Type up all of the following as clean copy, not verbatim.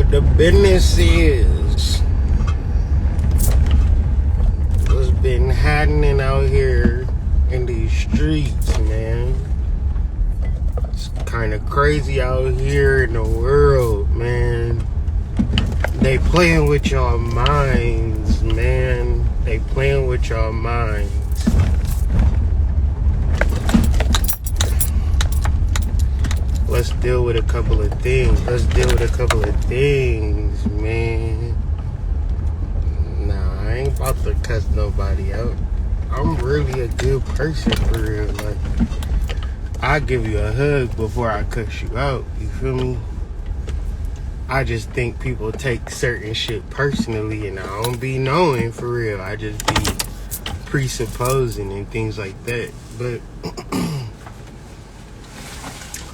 The business is what's been happening out here in these streets, man. It's kind of crazy out here in the world, man. They playing with your minds, man. They playing with your minds. Let's deal with a couple of things. Man. Nah, I ain't about to cuss nobody out. I'm really a good person for real. Like, I give you a hug before I cuss you out. You feel me? I just think people take certain shit personally, and I don't be knowing for real. I just be presupposing and things like that. But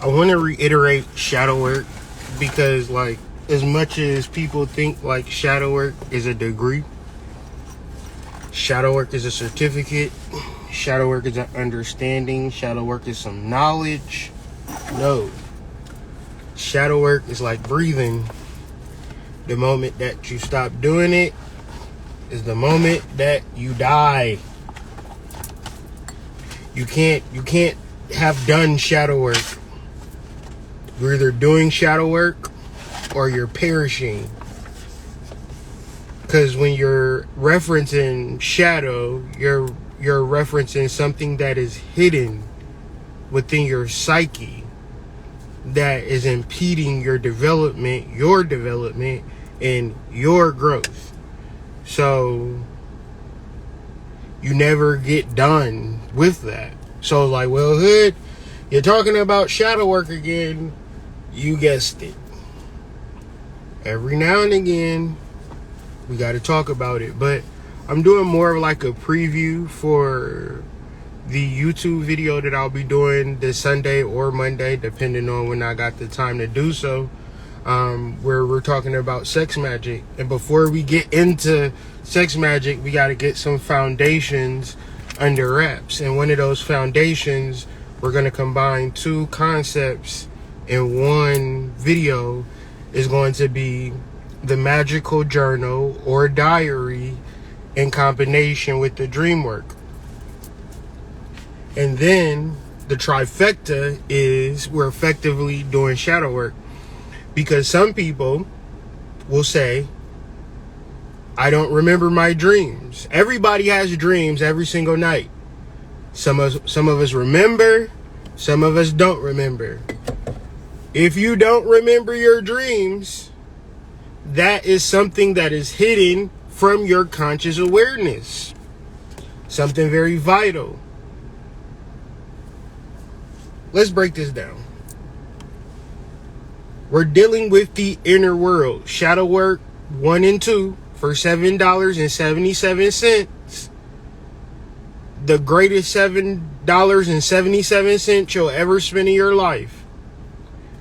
I want to reiterate shadow work because, like, as much as people think like shadow work is a degree, shadow work is a certificate, shadow work is an understanding, shadow work is some knowledge. No. Shadow work is like breathing. The moment that you stop doing it is the moment that you die. You can't have done shadow work. You're either doing shadow work or you're perishing. Because when you're referencing shadow, you're referencing something that is hidden within your psyche that is impeding your development, and your growth. So you never get done with that. So like, well, Hood, you're talking about shadow work again. You guessed it. Every now and again, we got to talk about it. But I'm doing more of like a preview for the YouTube video that I'll be doing this Sunday or Monday, depending on when I got the time to do so, where we're talking about sex magic. And before we get into sex magic, we got to get some foundations under wraps. And one of those foundations, we're going to combine two concepts in one video, is going to be the magical journal or diary in combination with the dream work. And then the trifecta is we're effectively doing shadow work. Because some people will say, I don't remember my dreams. Everybody has dreams every single night. Some of us remember, some of us don't remember. If you don't remember your dreams, that is something that is hidden from your conscious awareness. Something very vital. Let's break this down. We're dealing with the inner world. Shadow work 1 and 2 for $7.77. The greatest $7.77 you'll ever spend in your life.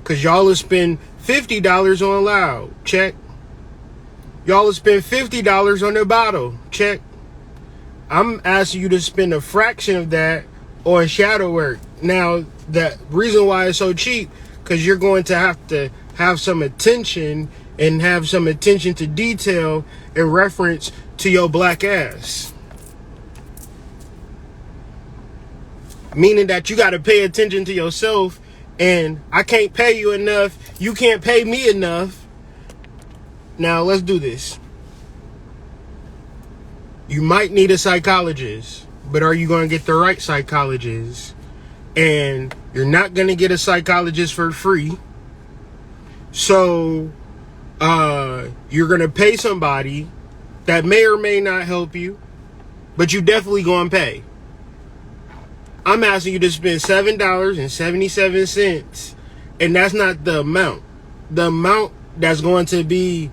Because y'all will spend $50 on loud. Check. Y'all will spend $50 on the bottle. Check. I'm asking you to spend a fraction of that on shadow work. Now, the reason why it's so cheap, because you're going to have some attention and have some attention to detail in reference to your black ass. Meaning that you got to pay attention to yourself, and I can't pay you enough. You can't pay me enough. Now, let's do this. You might need a psychologist, but are you going to get the right psychologist? And you're not going to get a psychologist for free. So you're going to pay somebody that may or may not help you, but you definitely going to pay. I'm asking you to spend $7.77, and that's not the amount. The amount that's going to be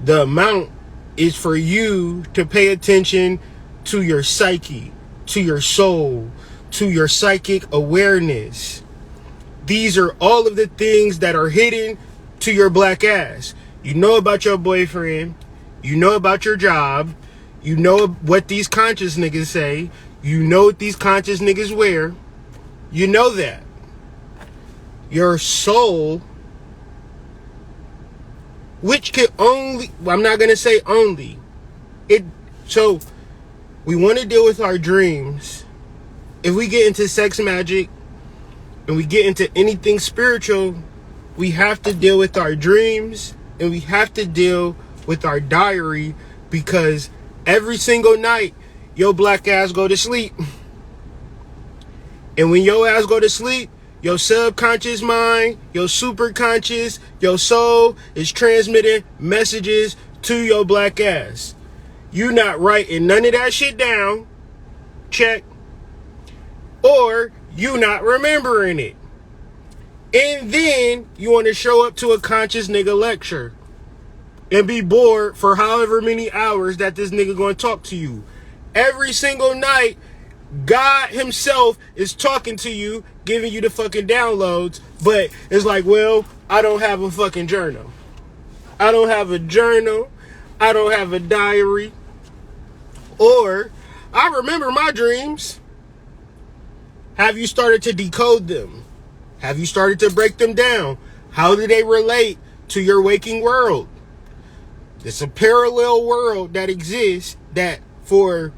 the amount is for you to pay attention to your psyche, to your soul, to your psychic awareness. These are all of the things that are hidden to your black ass. You know about your boyfriend. You know about your job. You know what these conscious niggas say. You know what these conscious niggas wear. You know that. Your soul which could only, I'm not going to say only, so we want to deal with our dreams. If we get into sex magic and we get into anything spiritual, we have to deal with our dreams and we have to deal with our diary, because every single night your black ass go to sleep. And when your ass go to sleep, your subconscious mind, your superconscious, your soul is transmitting messages to your black ass. You not writing none of that shit down, check, or you not remembering it. And then you want to show up to a conscious nigga lecture and be bored for however many hours that this nigga gonna talk to you. Every single night, God himself is talking to you, giving you the fucking downloads, but it's like, well, I don't have a fucking journal. I don't have a journal. I don't have a diary. Or, I remember my dreams. Have you started to decode them? Have you started to break them down? How do they relate to your waking world? It's a parallel world that exists that for,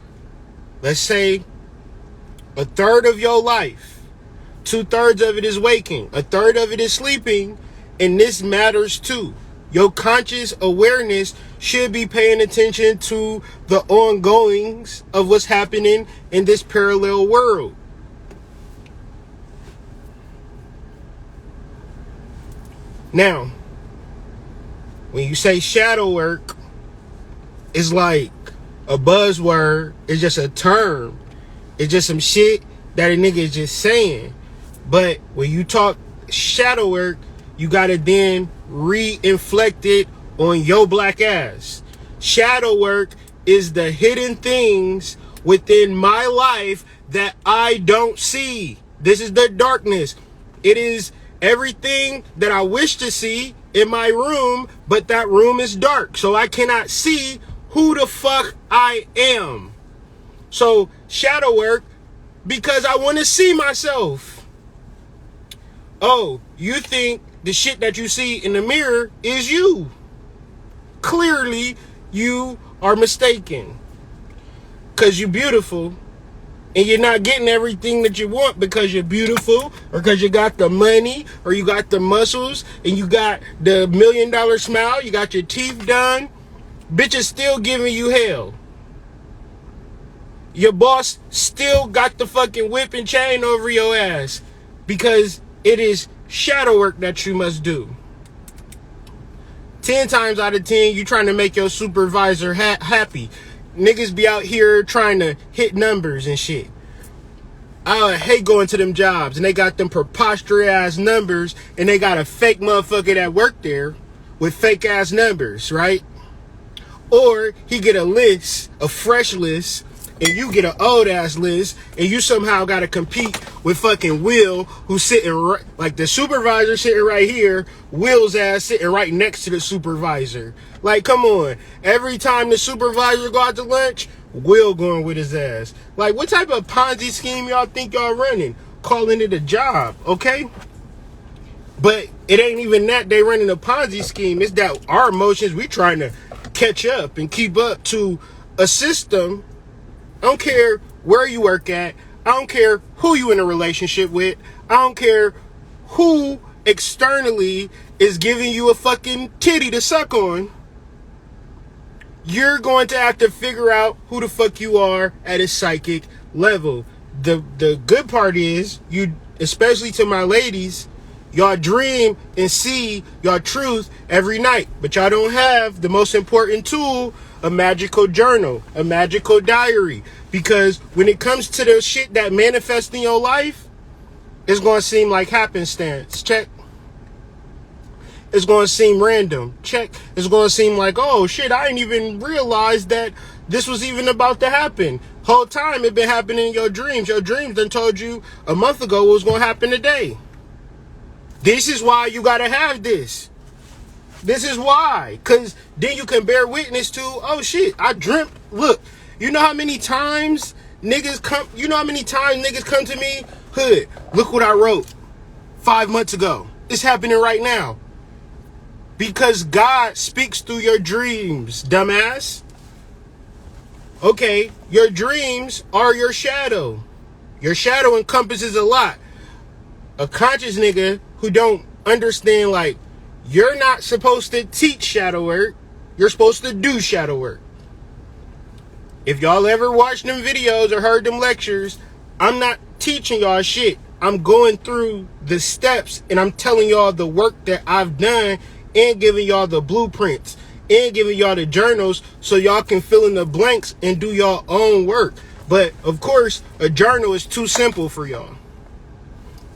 let's say, a third of your life, 2/3 of it is waking, a third of it is sleeping, and this matters too. Your conscious awareness should be paying attention to the ongoings of what's happening in this parallel world. Now, when you say shadow work, it's like a buzzword. It's just a term. It's just some shit that a nigga is just saying. But when you talk shadow work, you gotta then re-inflect it on your black ass. Shadow work is the hidden things within my life that I don't see. This is the darkness. It is everything that I wish to see in my room, but that room is dark, so I cannot see who the fuck I am. So shadow work, because I want to see myself. Oh, you think the shit that you see in the mirror is you? Clearly, you are mistaken. Because you're beautiful, and you're not getting everything that you want because you're beautiful, or because you got the money, or you got the muscles, and you got the $1 million smile, you got your teeth done. Bitches still giving you hell. Your boss still got the fucking whip and chain over your ass because it is shadow work that you must do. 10 times out of 10, you trying to make your supervisor happy. Niggas be out here trying to hit numbers and shit. I hate going to them jobs and they got them preposterous ass numbers and they got a fake motherfucker that work there with fake ass numbers, right? Or he get a list, a fresh list, and you get an old ass list, and you somehow got to compete with fucking Will, who's sitting right, like the supervisor sitting right here, Will's ass sitting right next to the supervisor. Like, come on. Every time the supervisor go out to lunch, Will going with his ass. Like, what type of Ponzi scheme y'all think y'all running? Calling it a job, okay? But it ain't even that they running a Ponzi scheme. It's that our emotions, we trying to catch up and keep up to a system. I don't care where you work at. I don't care who you in a relationship with. I don't care who externally is giving you a fucking titty to suck on. You're going to have to figure out who the fuck you are at a psychic level. The good part is, you, especially to my ladies, y'all dream and see y'all truth every night, but y'all don't have the most important tool, a magical journal, a magical diary. Because when it comes to the shit that manifests in your life, it's going to seem like happenstance. Check. It's going to seem random. Check. It's going to seem like, oh shit, I didn't even realize that this was even about to happen. Whole time it been happening in your dreams. Your dreams done told you a month ago what was going to happen today. This is why you got to have this. This is why. Because then you can bear witness to, oh shit, I dreamt. Look, you know how many times niggas come to me? Hood, look what I wrote 5 months ago. It's happening right now. Because God speaks through your dreams, dumbass. Okay, your dreams are your shadow. Your shadow encompasses a lot. A conscious nigga who don't understand, like, you're not supposed to teach shadow work. You're supposed to do shadow work. If y'all ever watched them videos or heard them lectures, I'm not teaching y'all shit. I'm going through the steps and I'm telling y'all the work that I've done and giving y'all the blueprints and giving y'all the journals so y'all can fill in the blanks and do y'all own work. But of course, a journal is too simple for y'all.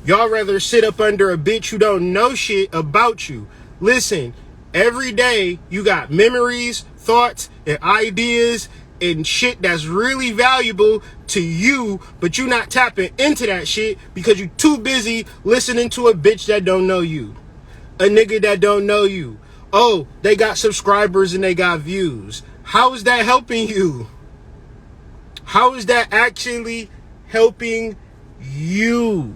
Y'all rather sit up under a bitch who don't know shit about you. Listen, every day you got memories, thoughts, and ideas and shit that's really valuable to you, but you not tapping into that shit because you too busy listening to a bitch that don't know you. A nigga that don't know you. Oh, they got subscribers and they got views. How is that helping you? How is that actually helping you?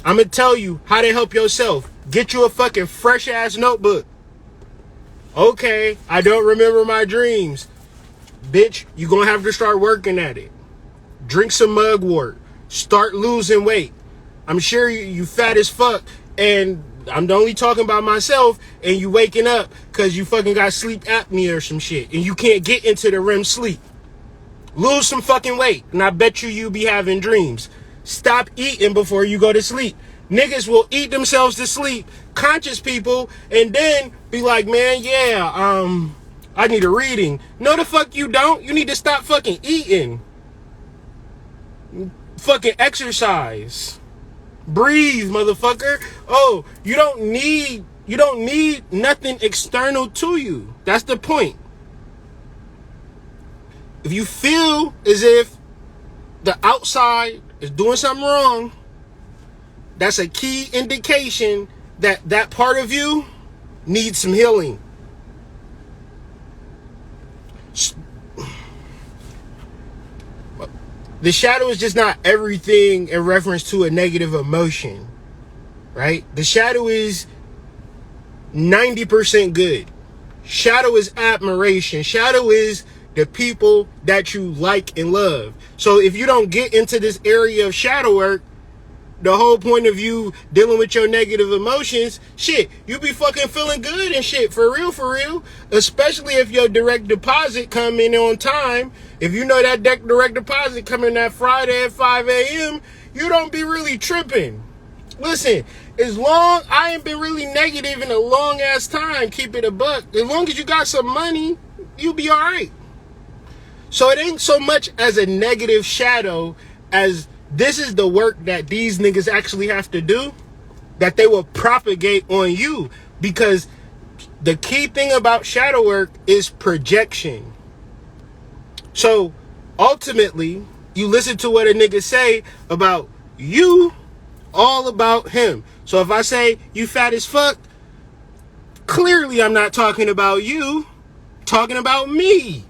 I'm going to tell you how to help yourself. Get you a fucking fresh ass notebook. Okay, I don't remember my dreams. Bitch, you going to have to start working at it. Drink some mugwort. Start losing weight. I'm sure you fat as fuck. And I'm only talking about myself. And you waking up because you fucking got sleep apnea or some shit. And you can't get into the REM sleep. Lose some fucking weight. And I bet you be having dreams. Stop eating before you go to sleep. Niggas will eat themselves to sleep. Conscious people. And then be like, man, yeah, I need a reading. No, the fuck you don't. You need to stop fucking eating. Fucking exercise. Breathe, motherfucker. Oh, you don't need nothing external to you. That's the point. If you feel as if the outside is doing something wrong, that's a key indication that that part of you needs some healing. The shadow is just not everything in reference to a negative emotion, right? The shadow is 90% good. Shadow is admiration. Shadow is the people that you like and love. So if you don't get into this area of shadow work, the whole point of you dealing with your negative emotions, shit, you be fucking feeling good and shit, for real. Especially if your direct deposit come in on time. If you know that direct deposit coming that Friday at 5 a.m., you don't be really tripping. Listen, I ain't been really negative in a long ass time, keep it a buck. As long as you got some money, you be all right. So it ain't so much as a negative shadow as this is the work that these niggas actually have to do, that they will propagate on you. Because the key thing about shadow work is projection. So ultimately, you listen to what a nigga say about you, all about him. So if I say you fat as fuck, clearly I'm not talking about you, talking about me.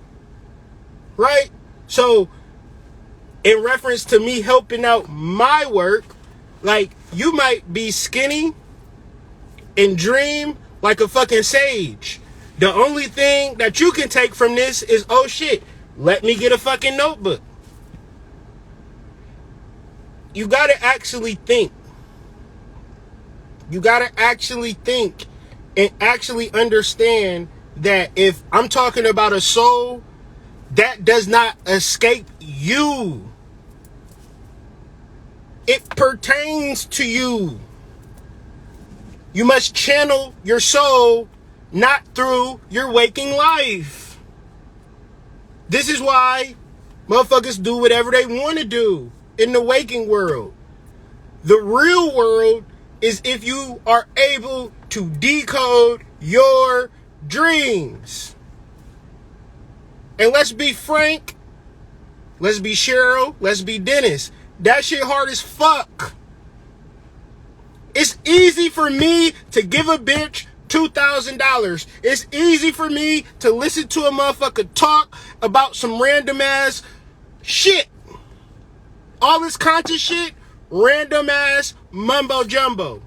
Right? So in reference to me helping out my work, like, you might be skinny and dream like a fucking sage. The only thing that you can take from this is, oh shit, let me get a fucking notebook. You gotta actually think. You gotta actually think and actually understand that if I'm talking about a soul, that does not escape you. It pertains to you. You must channel your soul, not through your waking life. This is why motherfuckers do whatever they want to do in the waking world. The real world is if you are able to decode your dreams. And let's be frank, let's be Cheryl, let's be Dennis. That shit hard as fuck. It's easy for me to give a bitch $2,000. It's easy for me to listen to a motherfucker talk about some random ass shit. All this conscious shit, random ass mumbo jumbo.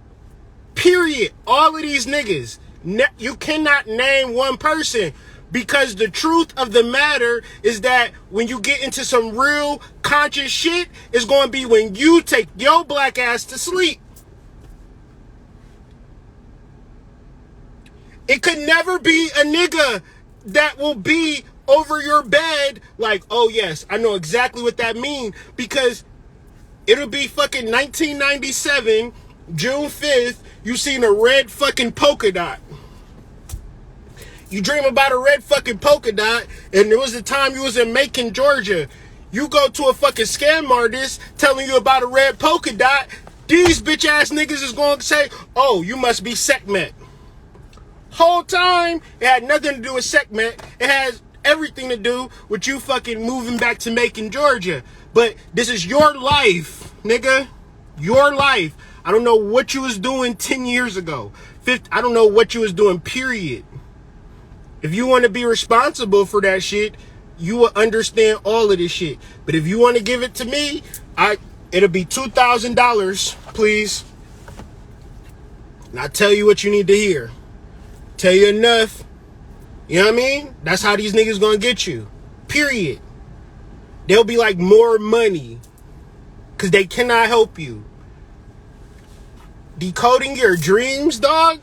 Period. All of these niggas. You cannot name one person, because the truth of the matter is that when you get into some real conscious shit, it's going to be when you take your black ass to sleep. It could never be a nigga that will be over your bed like, oh yes, I know exactly what that means, because it'll be fucking 1997, June 5th, you seen a red fucking polka dot. You dream about a red fucking polka dot, and it was the time you was in Macon, Georgia. You go to a fucking scam artist telling you about a red polka dot, these bitch ass niggas is going to say, oh, you must be Sekhmet. Whole time, it had nothing to do with Sekhmet. It has everything to do with you fucking moving back to Macon, Georgia. But this is your life, nigga. Your life. I don't know what you was doing 10 years ago. I don't know what you was doing, period. If you want to be responsible for that shit, you will understand all of this shit. But if you want to give it to me, it'll be $2,000, please. And I'll tell you what you need to hear. Tell you enough. You know what I mean? That's how these niggas gonna get you. Period. They'll be like, more money. Because they cannot help you. Decoding your dreams, dog?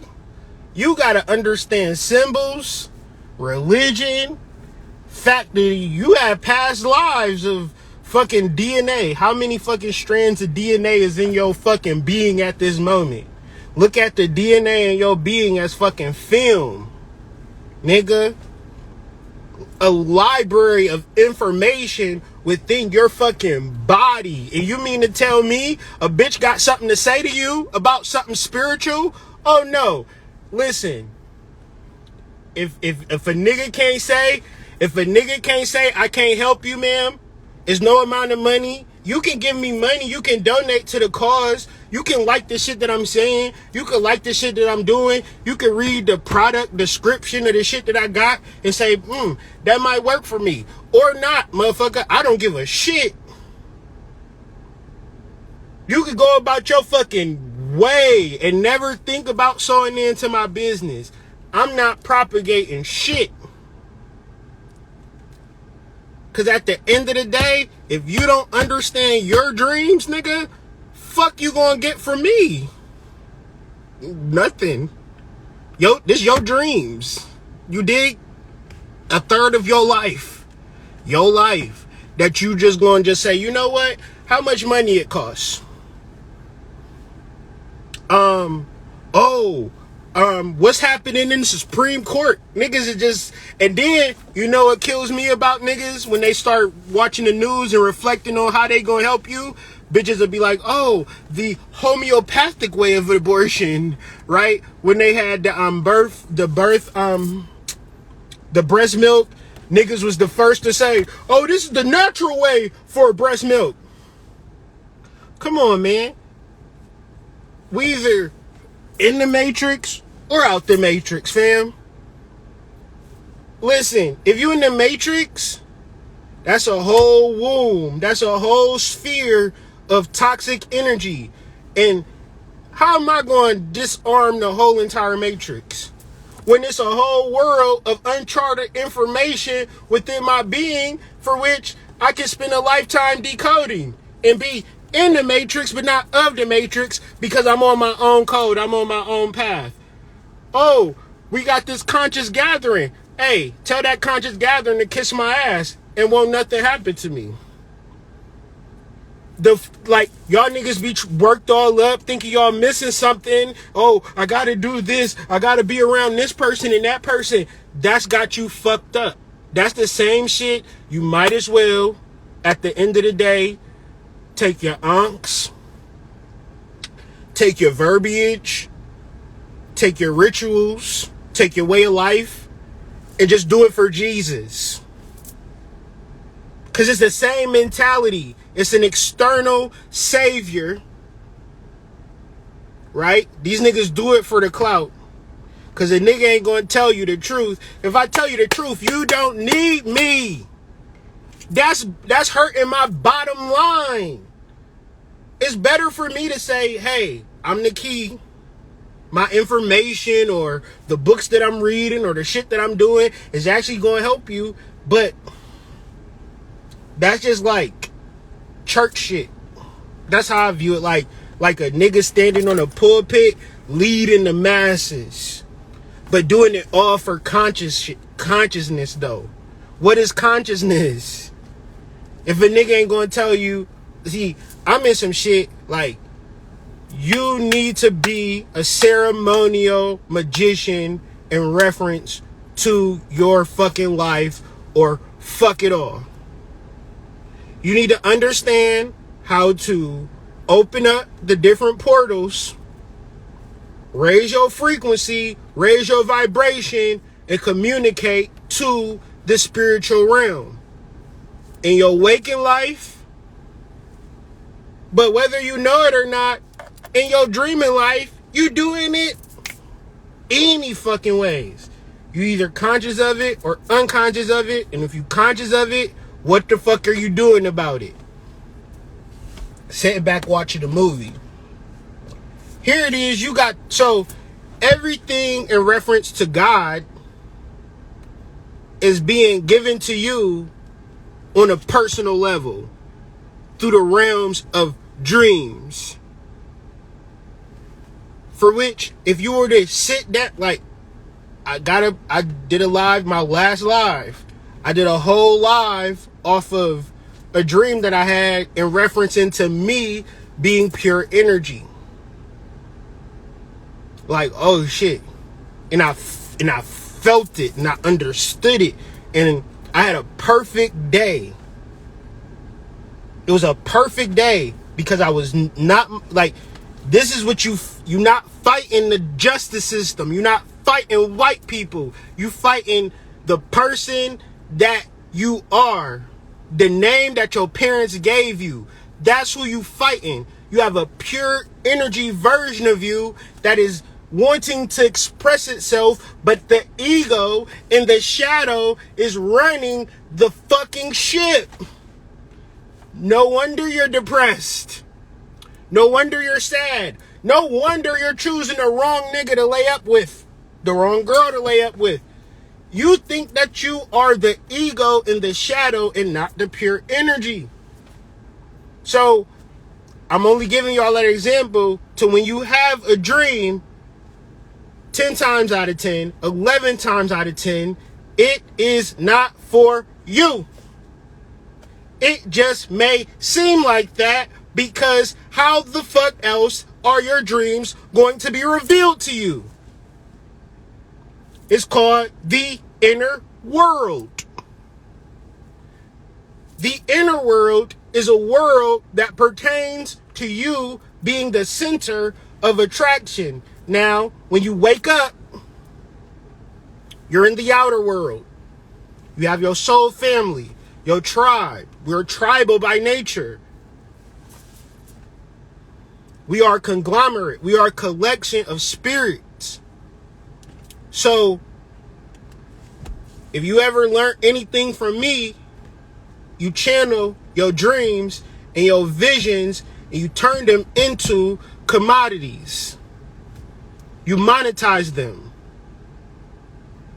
You gotta understand symbols, religion, fact that you have past lives of fucking DNA. How many fucking strands of DNA is in your fucking being at this moment? Look at the DNA in your being as fucking film, nigga. A library of information within your fucking body. And you mean to tell me a bitch got something to say to you about something spiritual? Oh no. Listen. If a nigga can't say, I can't help you, ma'am, it's no amount of money. You can give me money. You can donate to the cause. You can like the shit that I'm saying. You can like the shit that I'm doing. You can read the product description of the shit that I got and say, that might work for me. Or not, motherfucker. I don't give a shit. You can go about your fucking way and never think about sewing into my business. I'm not propagating shit. Because at the end of the day, if you don't understand your dreams, nigga, fuck you gonna get from me? Nothing. This your dreams. You dig? A third of your life. Your life. That you just gonna just say, you know what? How much money it costs? What's happening in the Supreme Court? Niggas are just, and then, you know what kills me about niggas? When they start watching the news and reflecting on how they gonna help you, bitches will be like, oh, the homeopathic way of abortion, right? When they had the breast milk, niggas was the first to say, oh, this is the natural way for breast milk. Come on, man. We either in the Matrix or out the Matrix, fam. Listen, if you in the Matrix, that's a whole womb. That's a whole sphere of toxic energy. And how am I going to disarm the whole entire Matrix when it's a whole world of uncharted information within my being for which I can spend a lifetime decoding and be in the Matrix but not of the Matrix because I'm on my own code. I'm on my own path. Oh, we got this conscious gathering. Hey, tell that conscious gathering to kiss my ass and won't nothing happen to me. Y'all niggas be worked all up thinking y'all missing something. Oh, I gotta do this. I gotta be around this person and that person. That's got you fucked up. That's the same shit. You might as well, at the end of the day, take your ankhs, take your verbiage, take your rituals, take your way of life, and just do it for Jesus. Because it's the same mentality. It's an external savior, right? These niggas do it for the clout. Because a nigga ain't going to tell you the truth. If I tell you the truth, you don't need me. That's hurting my bottom line. It's better for me to say, hey, I'm the key. my information or the books that I'm reading or the shit that I'm doing is actually going to help you. But that's just like church shit. That's how I view it. Like a nigga standing on a pulpit leading the masses, but doing it all for consciousness though. What is consciousness? If a nigga ain't gonna tell you, see, I'm in some shit like you need to be a ceremonial magician in reference to your fucking life or fuck it all. You need to understand how to open up the different portals, raise your frequency, raise your vibration, and communicate to the spiritual realm in your waking life. But whether you know it or not, in your dreaming life, you doing it any fucking ways. You either conscious of it or unconscious of it. And if you conscious of it, what the fuck are you doing about it? Sitting back watching the movie. Here it is. You got, so everything in reference to God is being given to you on a personal level through the realms of dreams. For which, if you were to sit down, like, I did a live, my last live. I did a whole live off of a dream that I had in reference into me being pure energy. Like, oh shit. And I felt it and I understood it. And I had a perfect day. It was a perfect day because I was not like, this is what you're not fighting the justice system. You're not fighting white people. You fighting the person that you are. The name that your parents gave you. That's who you fighting. You have a pure energy version of you that is wanting to express itself, but the ego in the shadow is running the fucking ship. No wonder you're depressed. No wonder you're sad. No wonder you're choosing the wrong nigga to lay up with. The wrong girl to lay up with. You think that you are the ego in the shadow and not the pure energy. So, I'm only giving y'all that example to when you have a dream, 10 times out of 10, 11 times out of 10, it is not for you. It just may seem like that because how the fuck else are your dreams going to be revealed to you? It's called the inner world. The inner world is a world that pertains to you being the center of attraction. Now, when you wake up, you're in the outer world. You have your soul family, your tribe. We're tribal by nature. We are a conglomerate. We are a collection of spirits. So, if you ever learn anything from me, you channel your dreams and your visions and you turn them into commodities. You monetize them.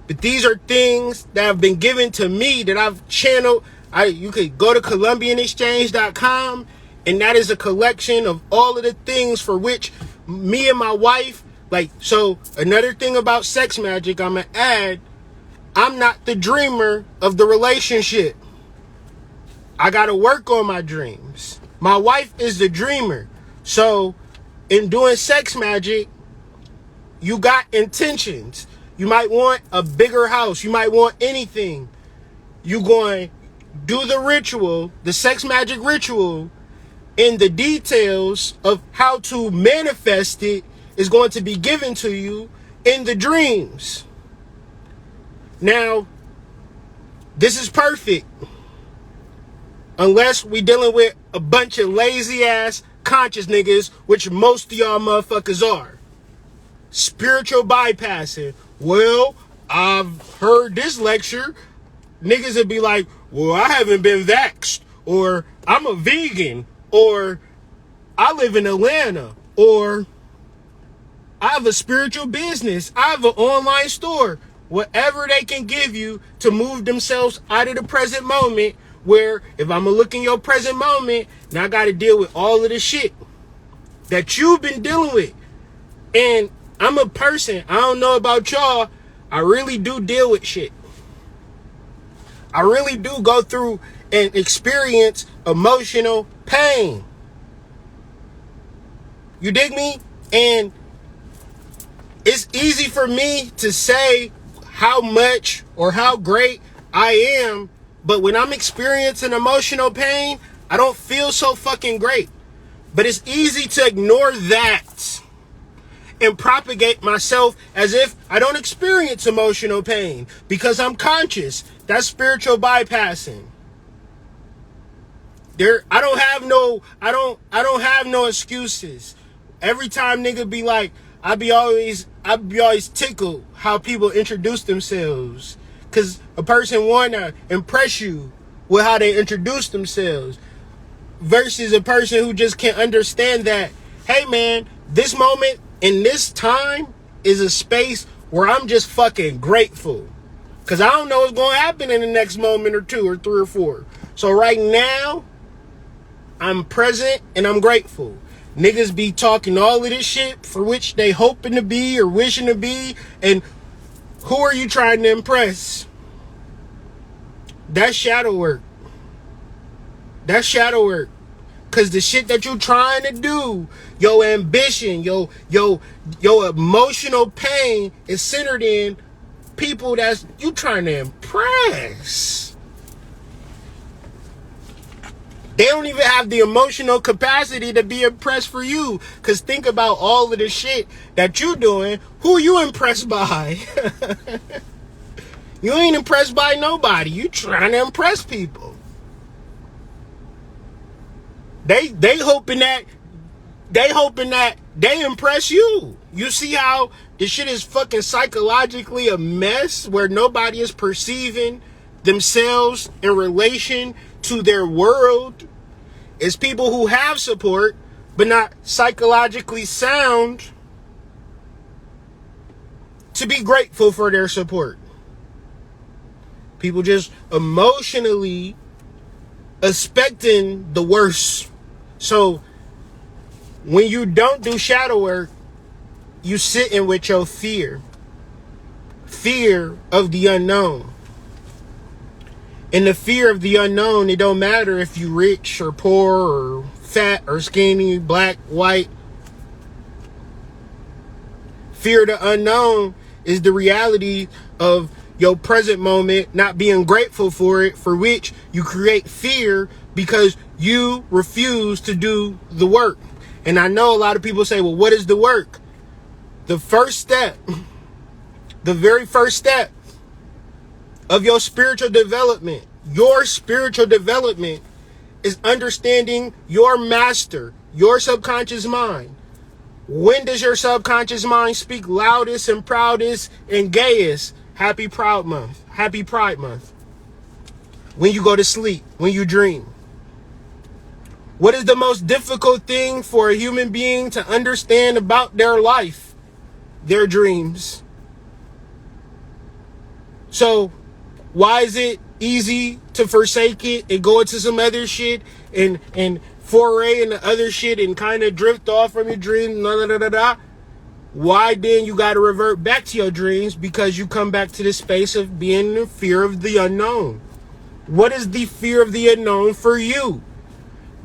But these are things that have been given to me that I've channeled. You could go to ColumbianExchange.com and that is a collection of all of the things for which me and my wife, like, so another thing about sex magic I'm going to add, I'm not the dreamer of the relationship. I got to work on my dreams. My wife is the dreamer. So in doing sex magic, you got intentions. You might want a bigger house. You might want anything. You going to do the ritual, the sex magic ritual, and the details of how to manifest it is going to be given to you in the dreams. Now, this is perfect. Unless we dealing with a bunch of lazy ass conscious niggas, which most of y'all motherfuckers are. Spiritual bypassing. Well, I've heard this lecture. Niggas would be like, well, I haven't been vaxxed. Or I'm a vegan. Or I live in Atlanta. Or I have a spiritual business. I have an online store. Whatever they can give you to move themselves out of the present moment, where if I'm going to look in your present moment, now I got to deal with all of the shit that you've been dealing with. And I'm a person, I don't know about y'all, I really do deal with shit. I really do go through and experience emotional pain. You dig me? And it's easy for me to say how much or how great I am, but when I'm experiencing emotional pain, I don't feel so fucking great. But it's easy to ignore that and propagate myself as if I don't experience emotional pain because I'm conscious. That's spiritual bypassing. I don't have no excuses. Every time nigga be like, I be always tickled how people introduce themselves. Cause a person wanna impress you with how they introduce themselves. Versus a person who just can't understand that, hey man, this moment in this time is a space where I'm just fucking grateful. Cause I don't know what's gonna happen in the next moment or two or three or four. So right now, I'm present and I'm grateful. Niggas be talking all of this shit for which they hoping to be or wishing to be. And who are you trying to impress? That's shadow work. That's shadow work. Cause the shit that you trying to do, your ambition, your emotional pain is centered in people that's you trying to impress. They don't even have the emotional capacity to be impressed for you. Cause think about all of the shit that you doing. Who you impressed by? You ain't impressed by nobody. You trying to impress people. They hoping that they impress you. You see how this shit is fucking psychologically a mess where nobody is perceiving themselves in relation to their world. It's people who have support but not psychologically sound to be grateful for their support. People just emotionally expecting the worst. So when you don't do shadow work, you sitting with your fear of the unknown. And the fear of the unknown, it don't matter if you rich or poor or fat or skinny, black, white. Fear of the unknown is the reality of your present moment, not being grateful for it, for which you create fear because you refuse to do the work. And I know a lot of people say, well, what is the work? The first step, the very first step of your spiritual development is understanding your master, your subconscious mind. When does your subconscious mind speak loudest and proudest and gayest? Happy Pride Month. Happy Pride Month. When you go to sleep, when you dream. What is the most difficult thing for a human being to understand about their life? Their dreams. So, why is it easy to forsake it and go into some other shit and foray into other shit and kind of drift off from your dreams? Why then you got to revert back to your dreams? Because you come back to this space of being in fear of the unknown. What is the fear of the unknown for you?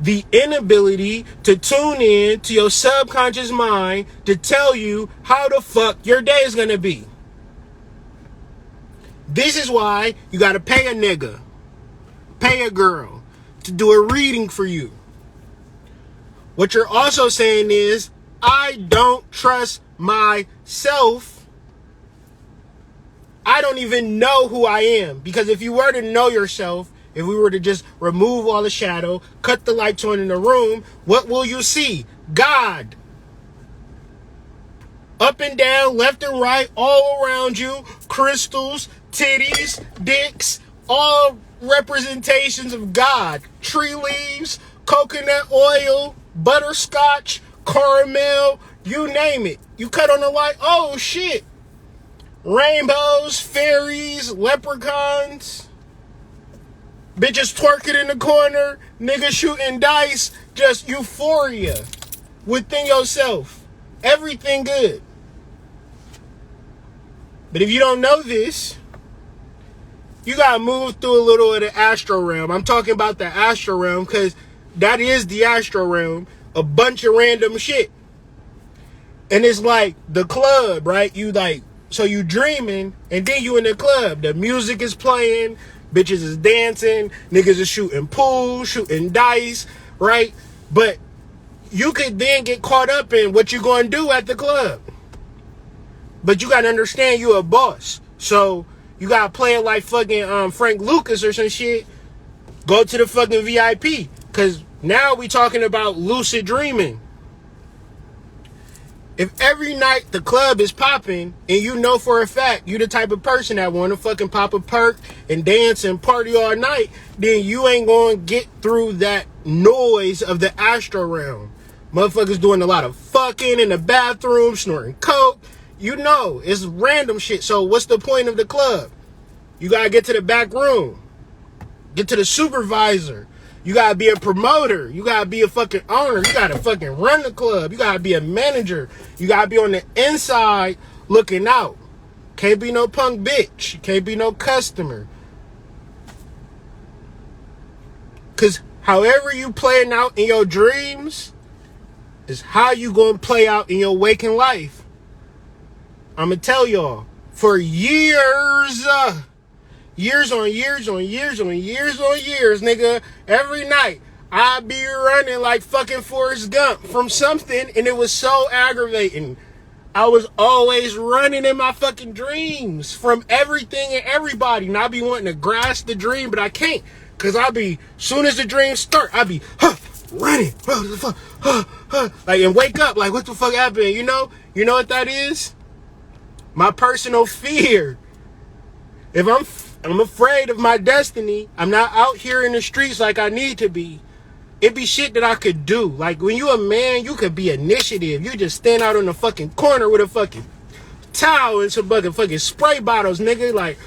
The inability to tune in to your subconscious mind to tell you how the fuck your day is going to be. This is why you got to pay a nigga, pay a girl to do a reading for you. What you're also saying is, I don't trust myself. I don't even know who I am. Because if you were to know yourself, if we were to just remove all the shadow, cut the lights on in the room, what will you see? God. Up and down, left and right, all around you, crystals, titties, dicks, all representations of God. Tree leaves, coconut oil, butterscotch, caramel, You name it. You cut on the light. Oh, shit. Rainbows, fairies, leprechauns. Bitches twerking in the corner. Niggas shooting dice. Just euphoria within yourself. Everything good. But if you don't know this, you gotta move through a little of the astral realm. I'm talking about the astral realm because that is the astral realm. A bunch of random shit. And it's like the club, right? So you dreaming and then you in the club. The music is playing. Bitches is dancing. Niggas is shooting pool, shooting dice, right? But you could then get caught up in what you gonna do at the club. But you gotta understand you a boss. So you gotta play it like fucking Frank Lucas or some shit. Go to the fucking VIP. Cause now we talking about lucid dreaming. If every night the club is popping and you know for a fact you the type of person that wanna fucking pop a perk and dance and party all night, then you ain't gonna get through that noise of the astral realm. Motherfuckers doing a lot of fucking in the bathroom, snorting coke. You know, it's random shit. So what's the point of the club? You gotta get to the back room. Get to the supervisor. You gotta be a promoter. You gotta be a fucking owner. You gotta fucking run the club. You gotta be a manager. You gotta be on the inside looking out. Can't be no punk bitch. Can't be no customer. Cause however you playing out in your dreams is how you gonna play out in your waking life. I'm gonna tell y'all, for years, years on years on years on years on years, nigga, every night, I be running like fucking Forrest Gump from something, and it was so aggravating. I was always running in my fucking dreams from everything and everybody, and I be wanting to grasp the dream, but I can't, cause I be, soon as the dream start, I be, running, like, and wake up, like, what the fuck happened, you know what that is? My personal fear. If I'm afraid of my destiny, I'm not out here in the streets like I need to be. It be shit that I could do. Like when you a man, you could be initiative. You just stand out on the fucking corner with a fucking towel and some fucking spray bottles, nigga. Like,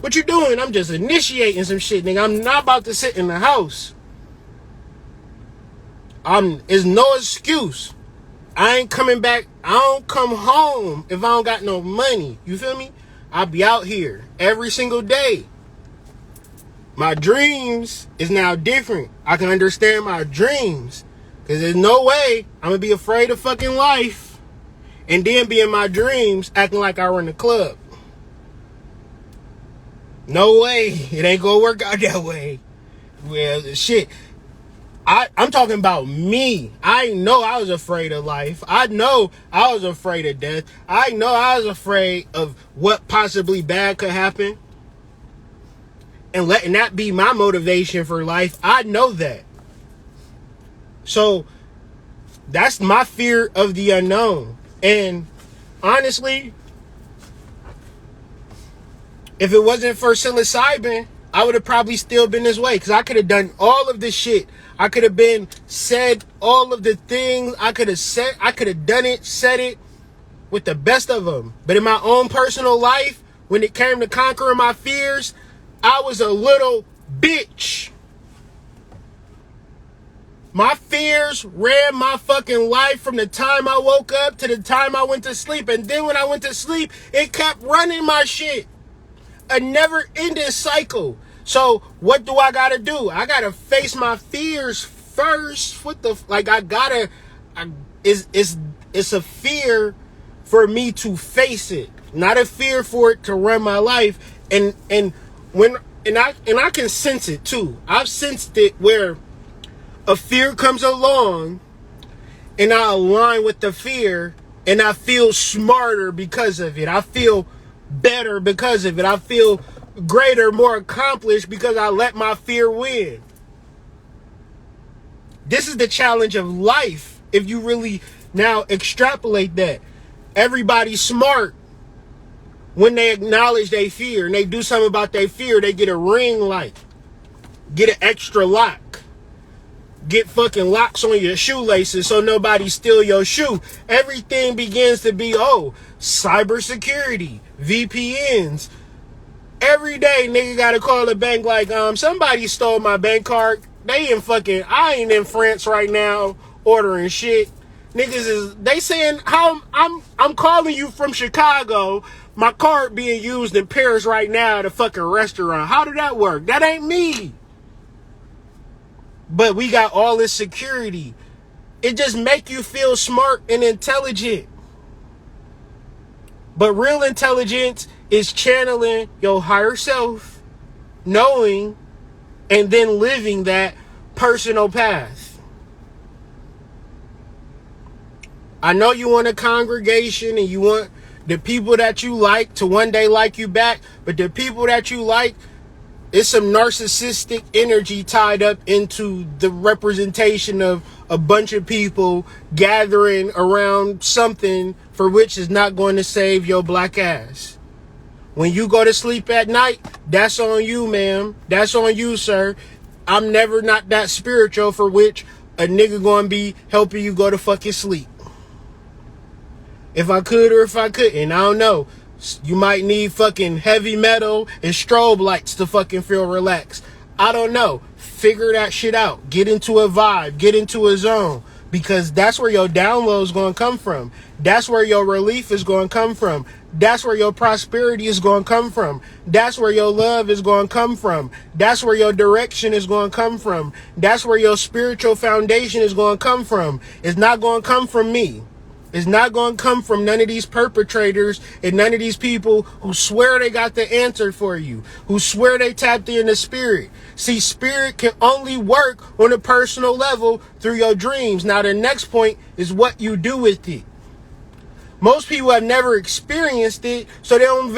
what you doing? I'm just initiating some shit, nigga. I'm not about to sit in the house. It's no excuse. I ain't coming back. I don't come home if I don't got no money. You feel me? I be out here every single day. My dreams is now different. I can understand my dreams. Because there's no way I'm going to be afraid of fucking life and then be in my dreams acting like I run the club. No way. It ain't going to work out that way. Well, shit. I'm talking about me. I know I was afraid of life. I know I was afraid of death. I know I was afraid of what possibly bad could happen. And letting that be my motivation for life. I know that. So that's my fear of the unknown. And honestly, if it wasn't for psilocybin, I would have probably still been this way. Because I could have done all of this shit. I could have said all of the things. I could have done it, said it with the best of them. But in my own personal life, when it came to conquering my fears, I was a little bitch. My fears ran my fucking life from the time I woke up to the time I went to sleep. And then when I went to sleep, it kept running my shit. A never-ending cycle. So what do I gotta do? I gotta face my fears first. It's a fear for me to face it, not a fear for it to run my life. And I can sense it too. I've sensed it where a fear comes along and I align with the fear and I feel smarter because of it. I feel better because of it. I feel greater, more accomplished because I let my fear win. This is the challenge of life. If you really now extrapolate that, everybody's smart when they acknowledge their fear and they do something about their fear. They get a ring light, get an extra lock. get fucking locks on your shoelaces so nobody steal your shoe. Everything begins to be, cybersecurity, VPNs. Every day, nigga gotta call the bank like, somebody stole my bank card. I ain't in France right now ordering shit. They saying how I'm calling you from Chicago. My card being used in Paris right now at a fucking restaurant. How did that work? That ain't me. But we got all this security. It just make you feel smart and intelligent. But real intelligence is channeling your higher self, knowing, and then living that personal path. I know you want a congregation and you want the people that you like to one day like you back, but the people that you like, it's some narcissistic energy tied up into the representation of a bunch of people gathering around something for which is not going to save your black ass. When you go to sleep at night, that's on you, ma'am. That's on you, sir. I'm never not that spiritual for which a nigga gonna be helping you go to fucking sleep. If I could or if I couldn't, I don't know. You might need fucking heavy metal and strobe lights to fucking feel relaxed. I don't know. Figure that shit out. Get into a vibe. Get into a zone. Because that's where your download is going to come from. That's where your relief is going to come from. That's where your prosperity is going to come from. That's where your love is going to come from. That's where your direction is going to come from. That's where your spiritual foundation is going to come from. It's not going to come from me. It's not going to come from none of these perpetrators and none of these people who swear they got the answer for you, who swear they tapped in the spirit. See, spirit can only work on a personal level through your dreams. Now, the next point is what you do with it. Most people have never experienced it, so they don't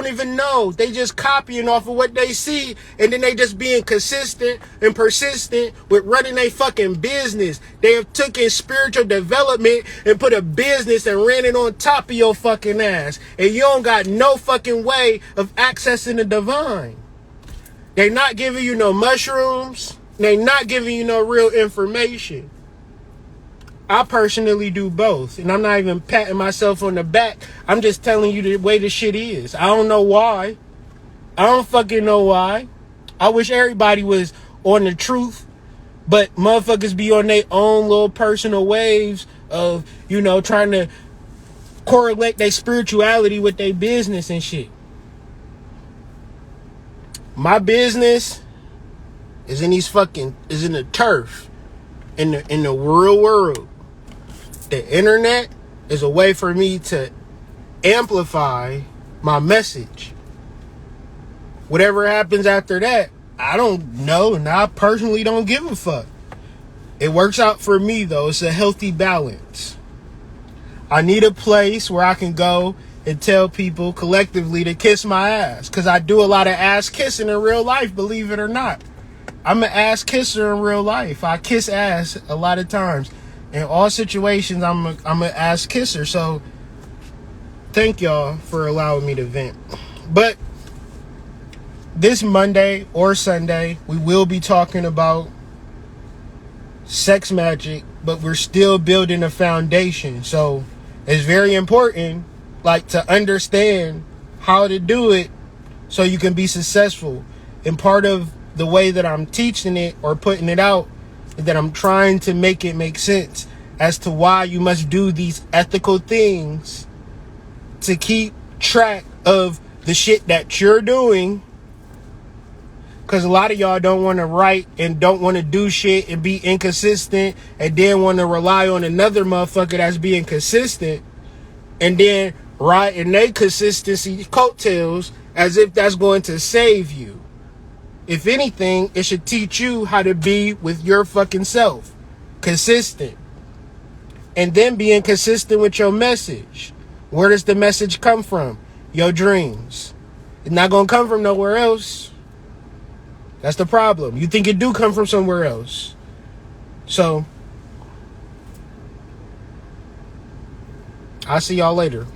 even know. They just copying off of what they see, and then they just being consistent and persistent with running their fucking business. They have taken spiritual development and put a business and ran it on top of your fucking ass. And you don't got no fucking way of accessing the divine. They not giving you no mushrooms. They not giving you no real information. I personally do both, and I'm not even patting myself on the back. I'm just telling you the way the shit is. I don't know why. I don't fucking know why. I wish everybody was on the truth, but motherfuckers be on their own little personal waves of, trying to correlate their spirituality with their business and shit. My business is in the turf, in the real world. The internet is a way for me to amplify my message. Whatever happens after that, I don't know, and I personally don't give a fuck. It works out for me, though. It's a healthy balance. I need a place where I can go and tell people collectively to kiss my ass, because I do a lot of ass kissing in real life, believe it or not. I'm an ass kisser in real life. I kiss ass a lot of times. In all situations, I'm an ass kisser. So thank y'all for allowing me to vent. But this Monday or Sunday, we will be talking about sex magic, but we're still building a foundation. So it's very important, to understand how to do it so you can be successful. And part of the way that I'm teaching it or putting it out, that I'm trying to make it make sense as to why you must do these ethical things to keep track of the shit that you're doing. Because a lot of y'all don't want to write and don't want to do shit and be inconsistent, and then want to rely on another motherfucker that's being consistent and then ride in their consistency coattails as if that's going to save you. If anything, it should teach you how to be with your fucking self. Consistent. And then being consistent with your message. Where does the message come from? Your dreams. It's not going to come from nowhere else. That's the problem. You think it do come from somewhere else. So, I'll see y'all later.